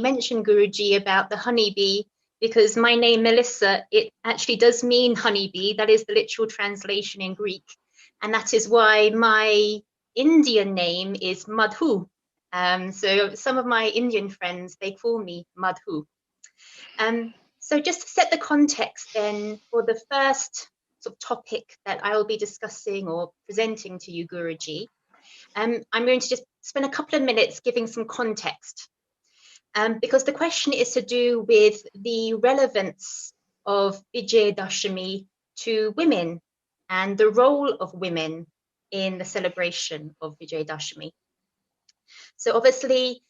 mentioned, Guruji, about the honeybee, because my name Melissa, it actually does mean honeybee. That is the literal translation in Greek. And that is why my Indian name is Madhu. So some of my Indian friends, they call me Madhu. So just to set the context then for the first sort of topic that I'll be discussing or presenting to you, Guruji, I'm going to just spend a couple of minutes giving some context. Because the question is to do with the relevance of Vijay Dashami to women and the role of women in the celebration of Vijay Dashami. So obviously,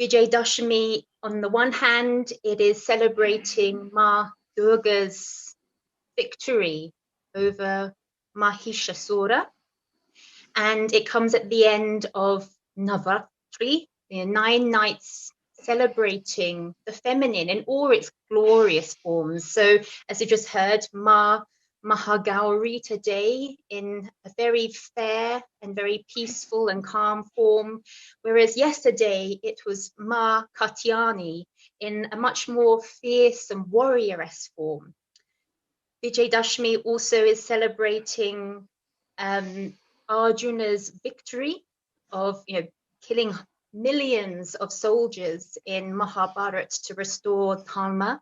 Vijay Dashami, on the one hand, it is celebrating Maa Durga's victory over Mahishasura, and it comes at the end of Navaratri, 9 nights celebrating the feminine in all its glorious forms. So as you just heard, Ma Mahagauri today in a very fair and very peaceful and calm form, whereas yesterday it was Ma Katyani in a much more fierce and warrioress form. Vijay Dashami also is celebrating Arjuna's victory of killing millions of soldiers in Mahabharata to restore Dharma.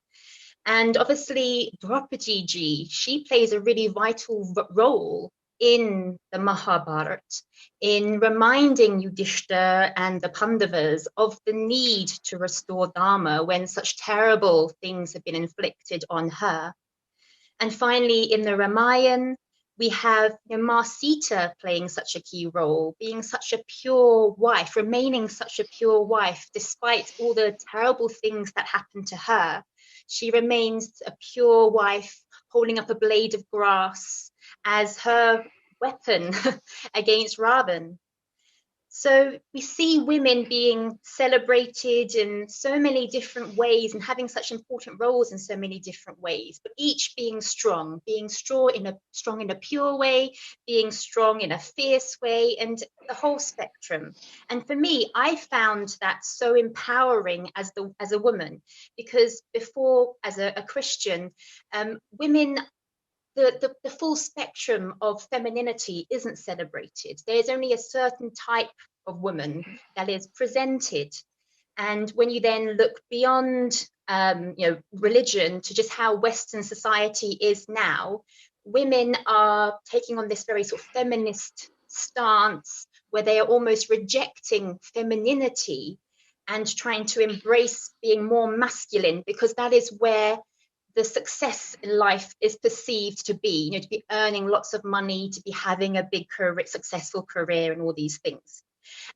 And obviously Draupadi ji, she plays a really vital role in the Mahabharata in reminding Yudhishthira and the Pandavas of the need to restore Dharma when such terrible things have been inflicted on her. And finally, in the Ramayana, we have Ma Sita playing such a key role, being such a pure wife, remaining such a pure wife, despite all the terrible things that happened to her. She remains a pure wife, holding up a blade of grass as her weapon against Ravan. So we see women being celebrated in so many different ways and having such important roles in so many different ways, but each being strong in a pure way, being strong in a fierce way, and the whole spectrum. And for me, I found that so empowering as a woman, because before, as a Christian, women, the full spectrum of femininity isn't celebrated. There's only a certain type of woman that is presented. And when you then look beyond religion to just how Western society is now, women are taking on this very sort of feminist stance where they are almost rejecting femininity and trying to embrace being more masculine, because that is where the success in life is perceived to be, to be earning lots of money, to be having a big career, successful career, and all these things.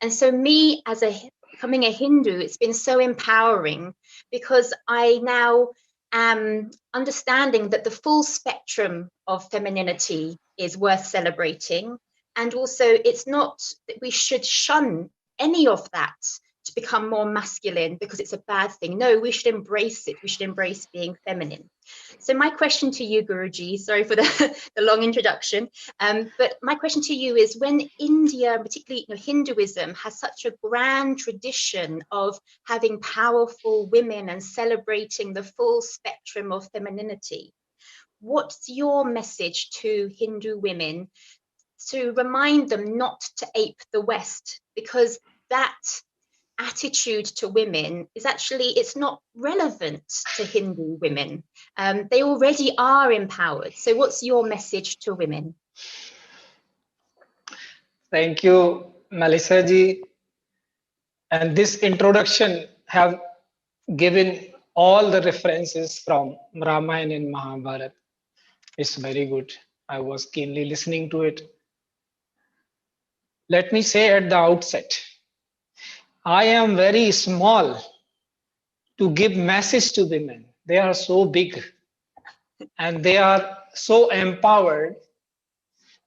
And so me, as becoming a Hindu, it's been so empowering, because I now am understanding that the full spectrum of femininity is worth celebrating. And also, it's not that we should shun any of that to become more masculine because it's a bad thing. No, we should embrace it. We should embrace being feminine. So my question to you, Guruji, sorry for the long introduction, but my question to you is, when India, particularly Hinduism, has such a grand tradition of having powerful women and celebrating the full spectrum of femininity, what's your message to Hindu women to remind them not to ape the West? Because that attitude to women is actually, it's not relevant to Hindu women. They already are empowered. So what's your message to women? Thank you, Melissa ji. And this introduction have given all the references from Ramayana and Mahabharata. It's very good. I was keenly listening to it. Let me say at the outset, I am very small to give message to women. They are so big and they are so empowered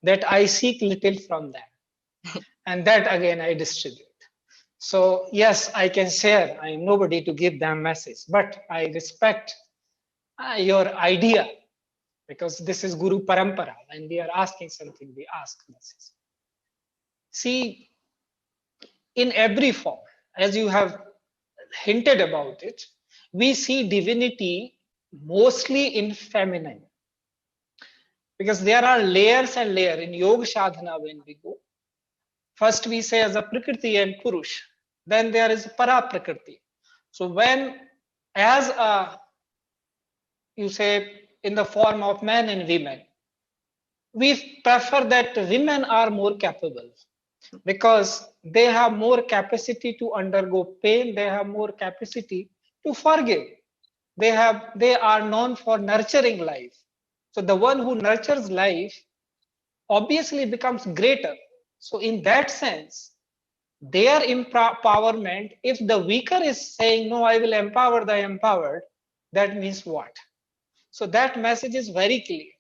that I seek little from them. And that again I distribute. So yes, I can share. I am nobody to give them message, but I respect your idea, because this is Guru Parampara. When we are asking something, we ask message. See, in every form, as you have hinted about it, we see divinity mostly in feminine. Because there are layers and layers in yoga sadhana when we go. First we say as a prakriti and purush. Then there is para prakriti. So when as a, you say in the form of men and women, we prefer that women are more capable because they have more capacity to undergo pain, they have more capacity to forgive. They are known for nurturing life. So the one who nurtures life obviously becomes greater. So in that sense, their empowerment, if the weaker is saying, no, I will empower the empowered, that means what? So that message is very clear.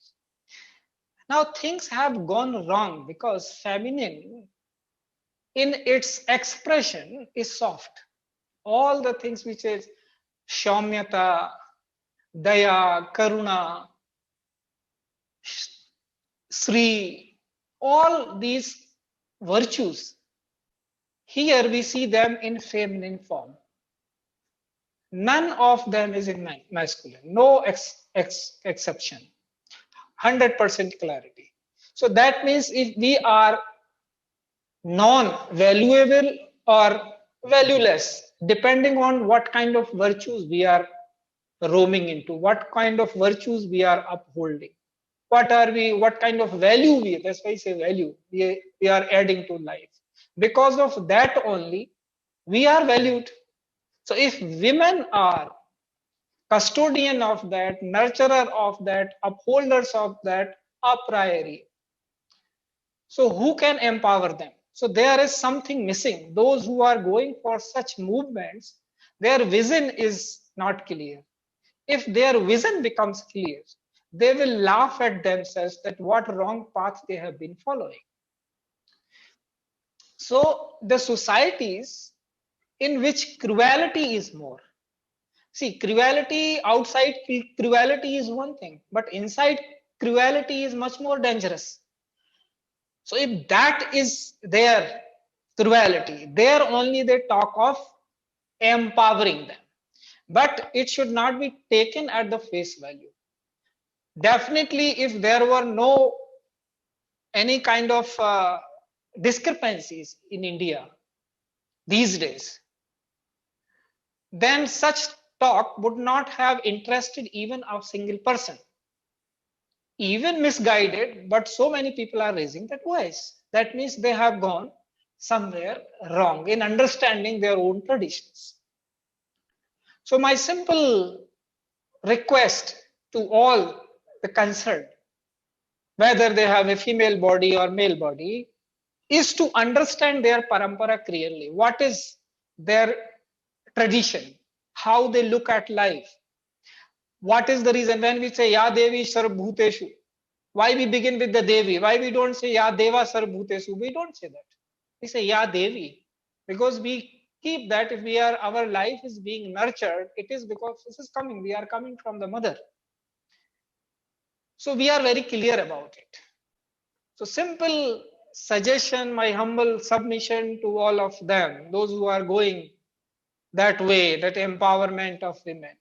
Now things have gone wrong because feminine in its expression is soft. All the things which is Shaumyata, Daya, Karuna, Sri, all these virtues, here we see them in feminine form. None of them is in masculine, no exception, 100% clarity. So that means if we are non-valuable or valueless, depending on what kind of virtues we are roaming into, what kind of virtues we are upholding, what kind of value that's why I say value, we are adding to life. Because of that only, we are valued. So if women are custodian of that, nurturer of that, upholders of that a priori, so who can empower them? So there is something missing. Those who are going for such movements, their vision is not clear. If their vision becomes clear, they will laugh at themselves that what wrong path they have been following. So the societies in which cruelty is more. See, cruelty, outside cruelty is one thing, but inside cruelty is much more dangerous. So if that is their cruelty, there only they talk of empowering them. But it should not be taken at the face value. Definitely, if there were no any kind of discrepancies in India these days, then such talk would not have interested even a single person. Even misguided, but so many people are raising that voice. That means they have gone somewhere wrong in understanding their own traditions. So my simple request to all the concerned, whether they have a female body or male body, is to understand their parampara clearly. What is their tradition? How they look at life? What is the reason when we say Ya Devi Sarvabhuteshu? Why we begin with the Devi? Why we don't say Ya Deva Sarvabhuteshu? We don't say that. We say Ya Devi because we keep that if our life is being nurtured, it is because this is coming. We are coming from the mother. So we are very clear about it. So simple suggestion, my humble submission to all of them, those who are going that way, that empowerment of women,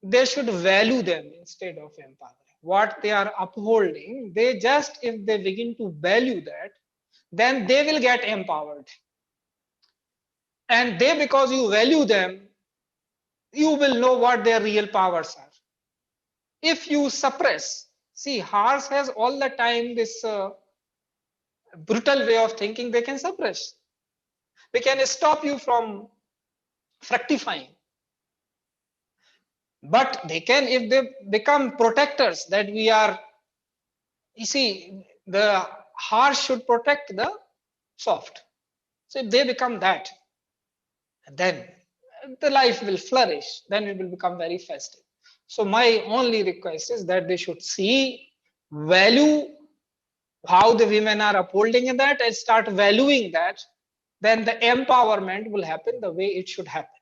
they should value them instead of empowering. What they are upholding, they just, if they begin to value that, then they will get empowered. And they, because you value them, you will know what their real powers are. If you suppress, see, horse has all the time this brutal way of thinking, they can suppress. They can stop you from fructifying. But they can, if they become protectors, that we are, you see, the harsh should protect the soft. So if they become that, then the life will flourish, then it will become very festive. So my only request is that they should see, value how the women are upholding that and start valuing that, then the empowerment will happen the way it should happen.